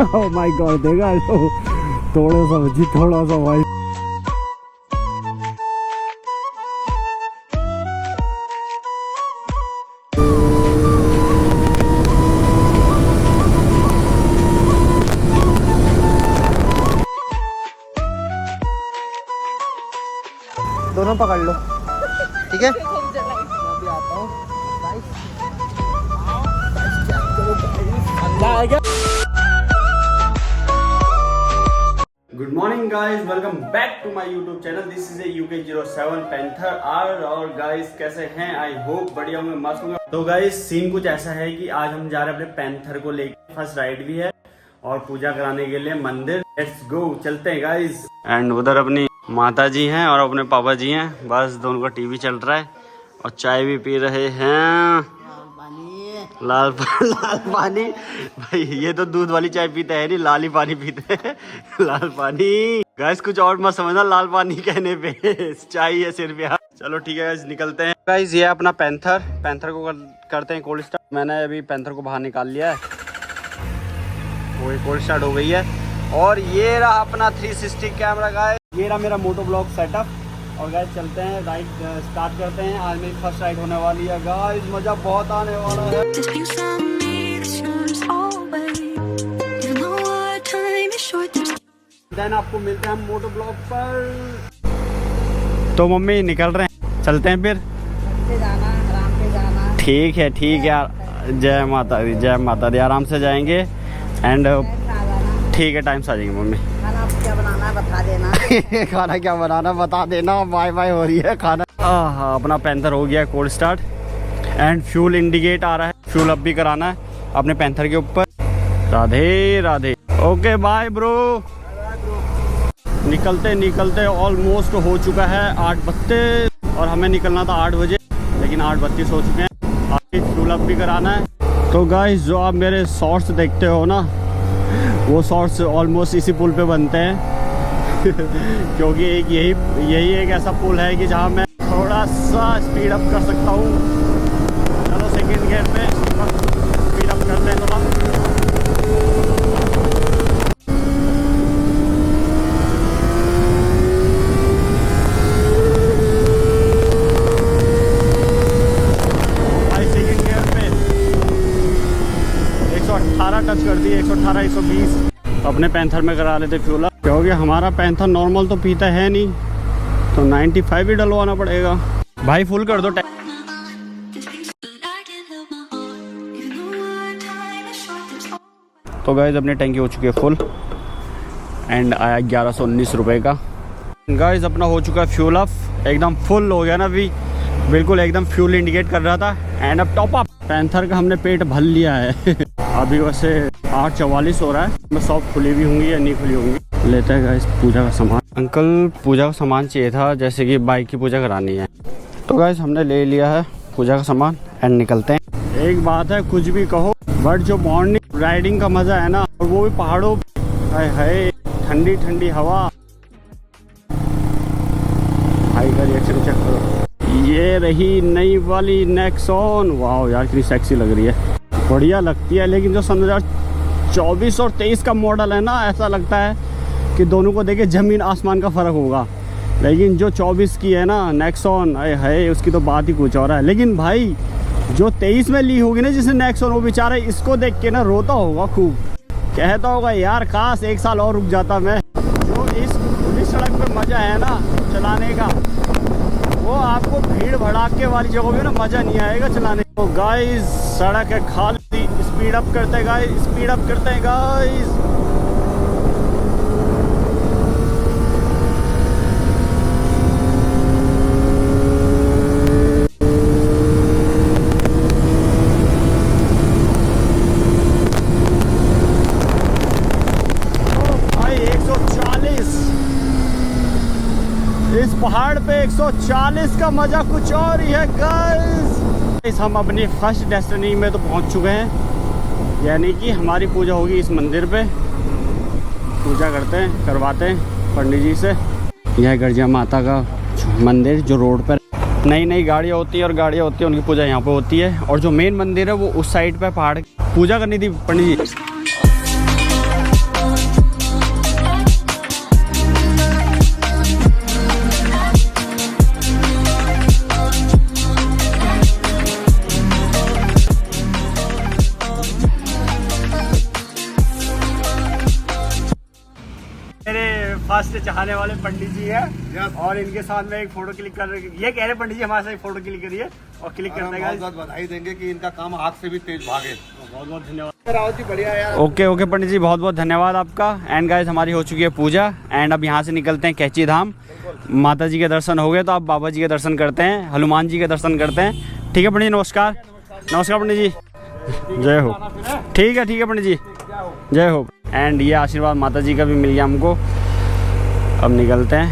Oh my God, देखा थोड़ा सा जी, थोड़ा सा भाई। दोनों पकड़ लो, ठीक है? मैं भी आता हूँ। Good morning guys, welcome back to my YouTube channel. This is a UK07 panther R. और गाइस कैसे हैं? आई होप बढ़िया होंगे, मस्त होंगे। तो गाइस सीन कुछ ऐसा है कि आज हम जा रहे हैं अपने पैंथर को लेकर, फर्स्ट राइड भी है और पूजा कराने के लिए मंदिर। लेट्स गो, चलते हैं गाइस। एंड उधर अपनी माता जी हैं और अपने पापा जी हैं, बस दोनों का टीवी चल रहा है और चाय भी पी रहे हैं। लाल पानी भाई, ये तो दूध वाली चाय पीते हैं नहीं, लाल ही पानी पीते हैं। लाल पानी गाइस, कुछ और मत समझना लाल पानी कहने पे, चाय है सिर्फ यार। चलो ठीक है गाइस, निकलते हैं। गाइस ये अपना पैंथर को करते हैं कोल्ड स्टार्ट। मैंने अभी पैंथर को बाहर निकाल लिया है, वो कोल्ड स्टार्ट हो गई है। और ये रहा अपना 360 कैमरा गाइस, ये रहा मेरा मोटो ब्लॉग सेटअप। और गाइस चलते हैं, राइड स्टार्ट करते हैं। आज मेरी फर्स्ट राइड होने वाली है गाइस, मजा बहुत आने वाला है। देन आपको मिलते हैं हम मोटो ब्लॉग पर। तो मम्मी निकल रहे हैं, चलते हैं फिर। आराम से जाना। ठीक है यार, जय माता दी, जय माता दी। आराम से जाएंगे एंड ठीक है, टाइम से आ जाएंगे मम्मी। खाना क्या बनाना है बता देना। खाना क्या बनाना बता देना। बाय बाय हो रही है खाना। हाँ, अपना पैंथर हो गया cold start and fuel indicate आ रहा है, फ्यूल अप भी कराना है अपने पैंथर के ऊपर। Radhe Radhe, okay bye bro. निकलते ऑलमोस्ट हो चुका है 8:32 और हमें निकलना था 8 बजे, लेकिन 8:32 हो चुके हैं। आगे फ्यूल अप भी कराना है। तो गाइस जो आप मेरे शॉर्ट्स देखते हो ना, वो शॉर्ट्स ऑलमोस्ट इसी पुल पे बनते हैं। क्योंकि एक यही एक ऐसा पुल है कि जहाँ मैं थोड़ा सा स्पीड अप कर सकता हूँ। चलो सेकंड गियर पे स्पीड अप करते हैं थोड़ा। सेकंड गियर पे 118 टच कर दी, 118 120 अपने पैंथर में करा लेते फ्यूल अप, क्योंकि हमारा पैंथर नॉर्मल तो पीता है नहीं, तो 95 ही डलवाना पड़ेगा। भाई फुल कर दो। तो गाइज अपनी टैंकी हो चुकी है फुल एंड आया 1119 रुपये का। गाइज अपना हो चुका है फ्यूल अप, एकदम फुल हो गया ना अभी, बिल्कुल एकदम फ्यूल इंडिकेट कर रहा था। एंड अब टॉप अप। पैंथर का हमने पेट भर लिया है। अभी वैसे 8:44 हो रहा है, मैं शॉप खुली भी होंगी या नहीं खुली होंगी। लेते हैं गाइस पूजा का सामान। अंकल पूजा का सामान चाहिए था, जैसे कि बाइक की पूजा करानी है। तो गाइस हमने ले लिया है पूजा का सामान एंड निकलते हैं। एक बात है, कुछ भी कहो बट जो मॉर्निंग राइडिंग का मजा है ना, और वो भी पहाड़ों, हाय ठंडी ठंडी हवा। भाई का रिएक्शन चेक करो। ये रही नई वाली नेक्सॉन। वाह यार कितनी सेक्सी लग रही है, बढ़िया लगती है। लेकिन जो 2024 और 23 का मॉडल है ना, ऐसा लगता है कि दोनों को देखे जमीन आसमान का फ़र्क होगा। लेकिन जो 24 की है ना नेक्सॉन, है उसकी तो बात ही कुछ और है। लेकिन भाई जो 23 में ली होगी ना जिसने नेक्सॉन, वो बेचारा इसको देख के ना रोता होगा खूब, कहता होगा यार काश 1 साल और रुक जाता मैं। जो इस सड़क पे मज़ा है ना चलाने का, वो आपको भीड़ भड़ाके वाली जगहों में ना मज़ा नहीं आएगा चलाने। तो गाइस सड़क है खाली, स्पीड अप करते हैं गाइस, स्पीड अप करते हैं गाइस। भाई 140 इस पहाड़ पे 140 का मजा कुछ और ही है गाइस। हम अपनी फर्स्ट डेस्टिनी में तो पहुंच चुके हैं, यानी कि हमारी पूजा होगी इस मंदिर पे। पूजा करते हैं, करवाते हैं पंडित जी से। यह गर्जिया माता का मंदिर जो रोड पर नई नई गाड़ियाँ होती है और गाड़ियाँ होती है, उनकी पूजा यहाँ पे होती है। और जो मेन मंदिर है वो उस साइड पे पहाड़ पूजा करनी थी पंडित जी। फर्स्ट चाहने वाले पंडित जी है और इनके साथ में एक फोटो क्लिक कर रहे। ये कह रहे पंडित जी हमारे साथ एक फोटो क्लिक करिए और क्लिक करने का बहुत बधाई देंगे कि इनका काम आग से भी तेज भागे। बहुत बहुत धन्यवाद रावत जी, बढ़िया यार। ओके पंडित जी, बहुत बहुत धन्यवाद आपका। एंड गाइस हमारी हो चुकी है पूजा एंड अब यहाँ से निकलते हैं कैची धाम। माता जी के दर्शन हो गए तो आप बाबा जी के दर्शन करते हैं, हनुमान जी के दर्शन करते हैं। ठीक है पंडित जी, नमस्कार। नमस्कार पंडित जी, जय हो। ठीक है पंडित जी, जय हो। एंड ये आशीर्वाद माता जी का भी मिल गया हमको। अब निकलते हैं,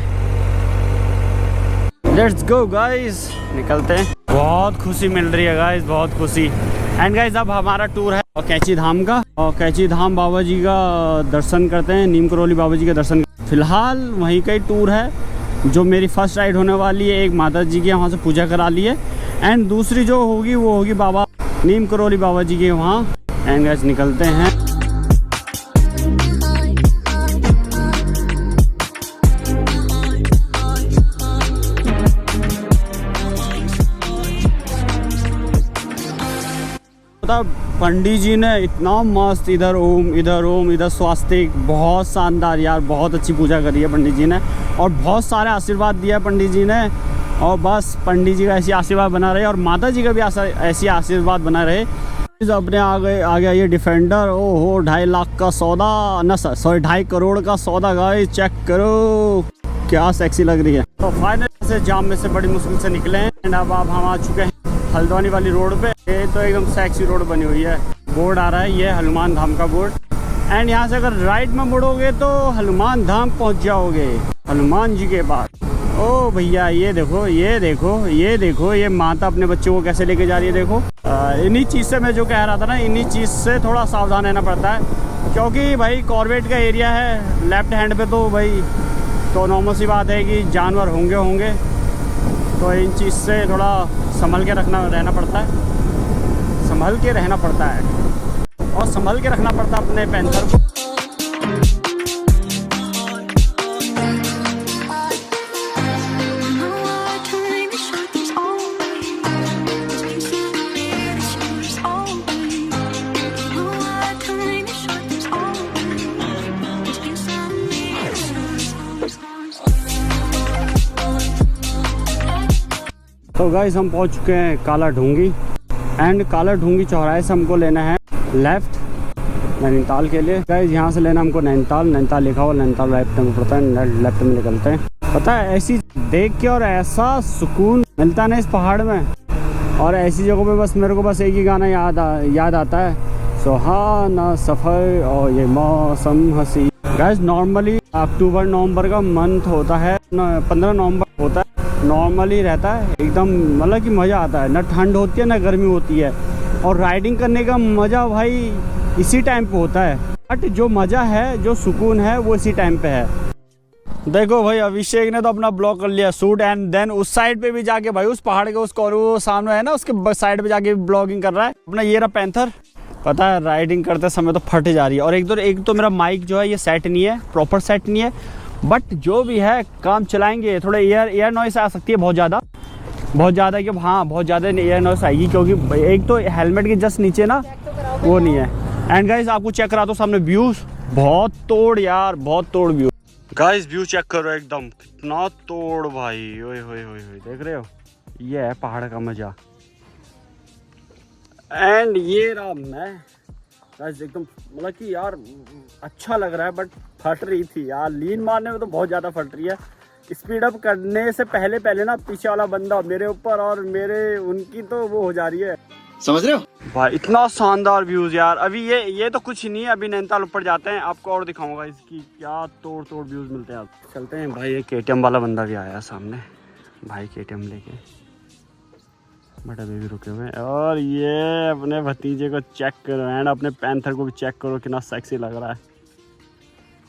लेट्स गो गाइस, निकलते हैं। बहुत खुशी मिल रही है गाइस, बहुत खुशी। एंड गाइस अब हमारा टूर है और कैची धाम का, और कैची धाम बाबा जी का दर्शन करते हैं, नीम करौली बाबा जी का दर्शन। फिलहाल वहीं का ही टूर है। जो मेरी फर्स्ट राइड होने वाली है, एक माता जी के वहाँ से पूजा करा ली है एंड दूसरी जो होगी वो होगी बाबा नीम करौली बाबा जी के वहाँ। एंड गाइस निकलते हैं। पंडित जी ने इतना मस्त इधर ओम इधर स्वास्तिक, बहुत शानदार यार, बहुत अच्छी पूजा करी है पंडित जी ने और बहुत सारे आशीर्वाद दिया पंडित जी ने। और बस पंडित जी का ऐसी आशीर्वाद बना रहे और माता जी का भी ऐसी आशीर्वाद बना रहे। अपने आ गया ये डिफेंडर। ओहो 2.5 लाख का सौदा, ना सॉरी 2.5 करोड़ का सौदा गाइस, चेक करो क्या सेक्सी लग रही है। तो फाइनल से जाम में से बड़ी मुश्किल से निकले हैं एंड अब हम आ चुके हैं हल्द्वानी वाली रोड पे। ये तो एकदम सेक्सी रोड बनी हुई है। बोर्ड आ रहा है, ये हनुमान धाम का बोर्ड। एंड यहाँ से अगर राइट में मुड़ोगे तो हनुमान धाम पहुँच जाओगे, हनुमान जी के पास। ओ भैया ये देखो ये माता अपने बच्चों को कैसे लेके जा रही है, देखो। इन्हीं चीज़ से मैं जो कह रहा था ना, इन्हीं चीज़ से थोड़ा सावधान रहना पड़ता है क्योंकि भाई कॉर्बेट का एरिया है लेफ्ट हैंड पे, तो भाई तो नॉर्मल सी बात है कि जानवर होंगे तो इन चीज़ से थोड़ा संभल के रहना पड़ता है, संभल के रहना पड़ता है और संभल के रखना पड़ता है अपने पैंथर को। तो गाइस हम पहुंच चुके हैं काला ढूंगी एंड काला ढूंगी चौराहे से हमको लेना है लेफ्ट नैनीताल के लिए। गाइस यहाँ से लेना हमको नैनीताल लिखा हुआ, नैनीताल राइट में पड़ता है, लेफ्ट में निकलते हैं। पता है ऐसी देख के और ऐसा सुकून मिलता है ना इस पहाड़ में, और ऐसी जगहों पे बस मेरे को बस एक ही गाना याद आता है, सुहाना सफ़र और ये मौसम हंसी। गाइस नॉर्मली अक्टूबर नवंबर का मंथ होता है, 15 नवंबर होता है, नॉर्मली रहता है एकदम, मतलब कि मज़ा आता है, ना ठंड होती है ना गर्मी होती है, और राइडिंग करने का मज़ा भाई इसी टाइम पे होता है। बट जो मज़ा है, जो सुकून है वो इसी टाइम पे है। देखो भाई अभिषेक ने तो अपना ब्लॉग कर लिया शूट एंड देन उस साइड पे भी जाके भाई उस पहाड़ के वो सामने है ना उसके साइड पे जाके ब्लॉगिंग कर रहा है अपना। ये रहा पैंथर। पता है राइडिंग करते समय तो फट जा रही है, और एक तो मेरा माइक जो है ये सेट नहीं है, प्रॉपर सेट नहीं है, बट जो भी है काम चलाएंगे। थोड़ा एयर नॉइस आ सकती है बहुत ज़्यादा कि हाँ बहुत ज़्यादा एयर नॉइस आएगी, क्योंकि एक तो हेलमेट के जस्ट नीचे ना वो नहीं है। एंड गाइस आपको चेक करा दो सामने व्यूज, बहुत तोड़ यार, बहुत तोड़ व्यू। गाइस व्यू चेक करो एकदम, कितना तोड़ भाई, ओए होए देख रहे हो, ये है पहाड़ का मजा। एंड ये रहा मैं गाइस, एकदम मतलब कि यार अच्छा लग रहा है, बट फट रही थी यार, लीन मारने में तो बहुत ज़्यादा फट रही है। स्पीड अप करने से पहले ना पीछे वाला बंदा मेरे ऊपर और उनकी तो वो हो जा रही है, समझ रहे हो भाई। इतना शानदार व्यूज यार। अभी ये तो कुछ नहीं है, अभी नैनीताल ऊपर जाते हैं, आपको और दिखाऊंगा इसकी क्या तोड़ व्यूज मिलते हैं। चलते हैं भाई। ये KTM वाला बंदा भी आया सामने भाई, KTM लेके, बट अभी भी रुके हुए हैं। और ये अपने भतीजे को चेक करो एंड अपने पैंथर को भी चेक करो, कितना सेक्सी लग रहा है।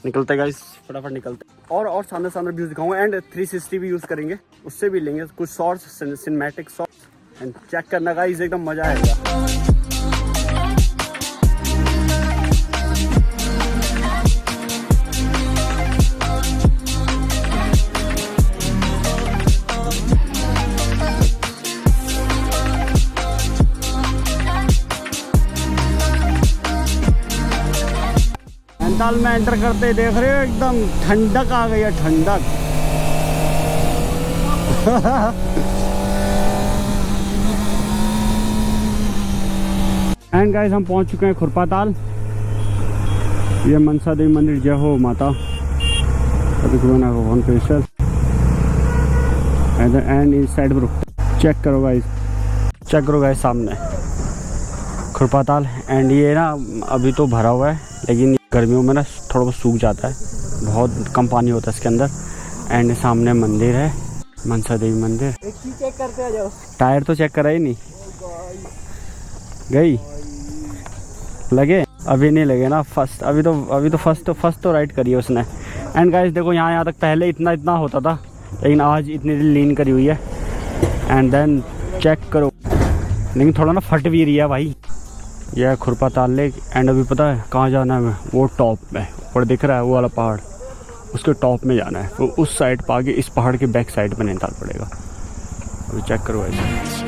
निकलते गाइस, फटाफट निकलते। और सामने व्यूज दिखाऊंगा एंड 360 भी यूज़ करेंगे, उससे भी लेंगे कुछ shorts, cinematic shorts and check करना गाइस, एकदम मजा आएगा। नैनीताल में एंटर करते ही देख रहे हो एकदम ठंडक आ गई है, ठंडक। एंड गाइस हम पहुंच चुके हैं खुरपाताल। ये मनसा देवी मंदिर, जय हो माता। एंड इस साइड पर चेक करो गाइस सामने खुरपाताल। एंड ये ना अभी तो भरा हुआ है, लेकिन गर्मियों में ना थोड़ा बहुत सूख जाता है, बहुत कम पानी होता है इसके अंदर। एंड सामने मंदिर है, मनसा देवी मंदिर। एक चीज चेक करते आ जाओ। टायर तो चेक करा ही नहीं, गई लगे अभी नहीं लगे ना। फर्स्ट अभी तो फर्स्ट तो राइड करी है उसने। एंड गाइस देखो यहाँ तक पहले इतना होता था, लेकिन आज इतनी लीन करी हुई है। एंड देन चेक करो, लेकिन थोड़ा ना फट भी रही है भाई। यह खुरपाताल लेक। एंड अभी पता है कहाँ जाना है? वो टॉप में ऊपर दिख रहा है वो वाला पहाड़, उसके टॉप में जाना है। वो उस साइड पर आगे, इस पहाड़ के बैक साइड में नैनीताल पड़ेगा। अभी चेक करो ऐसे।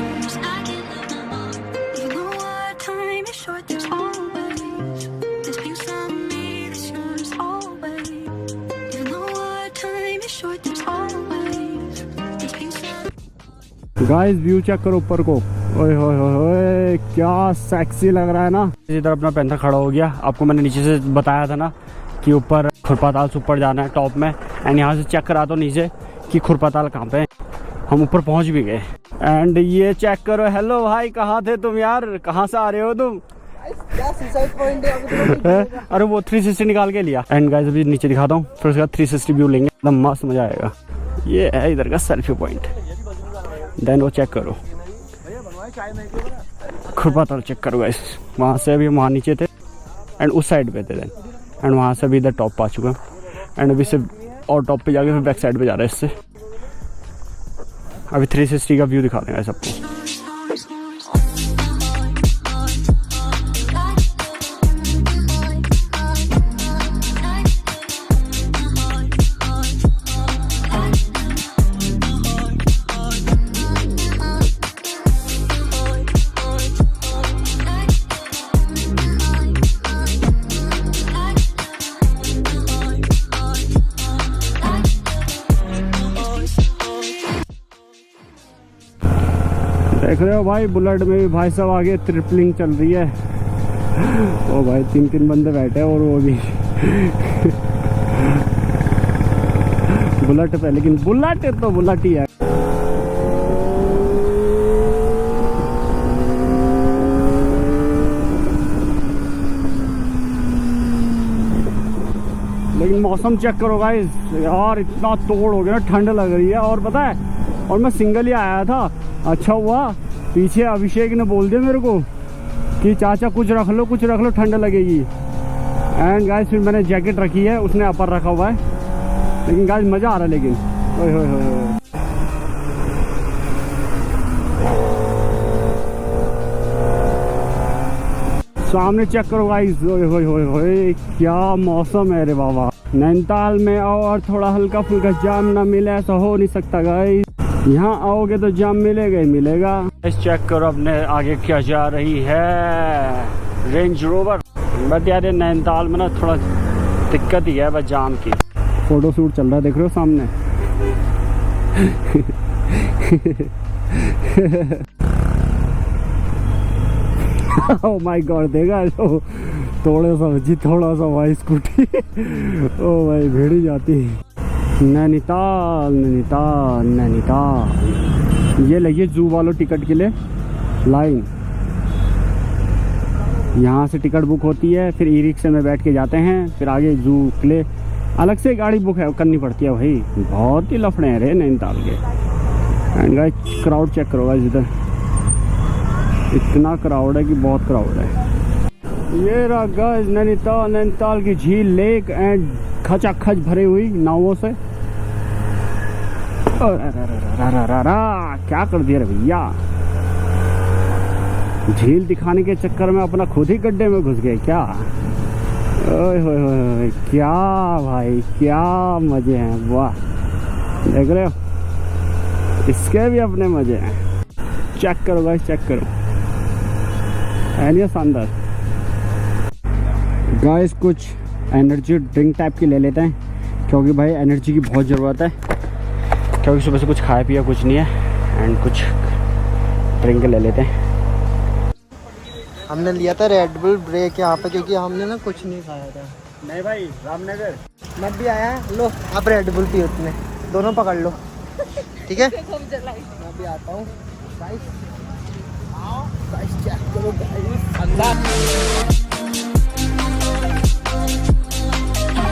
गाइस व्यू चेक करो ऊपर को, ओए होए होए क्या सेक्सी लग रहा है ना। इधर अपना पैंथर खड़ा हो गया। आपको मैंने नीचे से बताया था ना कि ऊपर खुरपाताल से ऊपर जाना है टॉप में। एंड यहाँ से चेक करा तो नीचे कि खुरपाताल कहाँ पे है। हम ऊपर पहुँच भी गए। एंड ये चेक करो। हेलो भाई, कहाँ थे तुम यार? कहाँ से आ रहे हो तुम? अरे वो 360 निकाल के लिया। एंड गाइस अभी नीचे दिखाता हूँ, फिर उसके बाद 360 व्यू लेंगे, एकदम मस्त मजा आएगा। ये है इधर का सेल्फी पॉइंट। देन वो चेक करो खुरपाताल, चेक करो गाइस। वहाँ से अभी वहाँ नीचे थे एंड उस साइड पे थे। एंड वहाँ से अभी इधर टॉप पे आ चुका है। एंड अभी से और टॉप पे जाके फिर बैक साइड पे जा रहा है। इससे अभी 360 का व्यू दिखा देंगे सबको। देख रहे हो भाई, बुलेट में भी भाई साहब आगे ट्रिपलिंग चल रही है। ओ भाई 3 बंदे बैठे हैं और वो भी बुलेट पे। लेकिन बुलेट तो बुलेट ही है। लेकिन मौसम चेक करो गाइस यार, इतना तोड़ हो गया ना, ठंड लग रही है। और पता है, और मैं सिंगल ही आया था। अच्छा हुआ पीछे अभिषेक ने बोल दिया मेरे को कि चाचा कुछ रख लो ठंड लगेगी। एंड गाइस फिर मैंने जैकेट रखी है, उसने अपर रखा हुआ है। लेकिन गाइस मज़ा आ रहा है। लेकिन ओए होए होए, सामने चेक करो गाइस, ओए होए होए होए क्या मौसम है रे बाबा। नैनीताल में आओ और थोड़ा हल्का फुल्का जाम ना मिले, ऐसा हो नहीं सकता गाइस। यहाँ आओगे तो जाम मिलेगा ही मिलेगा। इस चेक करो अपने आगे क्या जा रही है, रेंज रोवर। बट यार ये नैनीताल में ना थोड़ा दिक्कत ही है बस जाम की। फोटो शूट चल रहा है, देख रहे हो सामने। ओह माय गॉड, देखा थोड़ा सा भाई स्कूटी। ओ भाई भीड़ ही जाती। नैनीताल नैनीताल नैनीताल। ये लगी जू वालों टिकट के लिए लाइन। यहाँ से टिकट बुक होती है, फिर ई रिक्शा में बैठ के जाते हैं, फिर आगे जू के लिए अलग से गाड़ी बुक है करनी पड़ती है भाई। बहुत ही लफड़े हैं रे नैनीताल के। एंड गाइस क्राउड चेक करो गाइस, इधर इतना क्राउड है कि बहुत क्राउड है। ये रहा गाइस नैनीताल की झील लेक एंड खचाखच भरी हुई नावों से। क्या कर दिया रे भैया, झील दिखाने के चक्कर में अपना खुद ही गड्ढे में घुस गए क्या। ओए होए होए क्या भाई, क्या मजे हैं, वाह। देख रहे हो, इसके भी अपने मजे हैं। चेक करो गाइस, चेक करो, है नहीं शानदार। गाइस कुछ एनर्जी ड्रिंक टाइप की ले लेते हैं, क्योंकि भाई एनर्जी की बहुत ज़रूरत है, क्योंकि सुबह से कुछ खाया पिया कुछ नहीं है। एंड कुछ ड्रिंक ले लेते हैं। हमने लिया था रेड बुल ब्रेक यहाँ पे, क्योंकि हमने ना कुछ नहीं खाया था। नहीं भाई, रामनगर मत भी आया है, लो आप रेड बुल पियो, उतने दोनों पकड़ लो, ठीक है। मैं भी आता हूँ गाइस, आओ गाइस, चेक करो गाइस,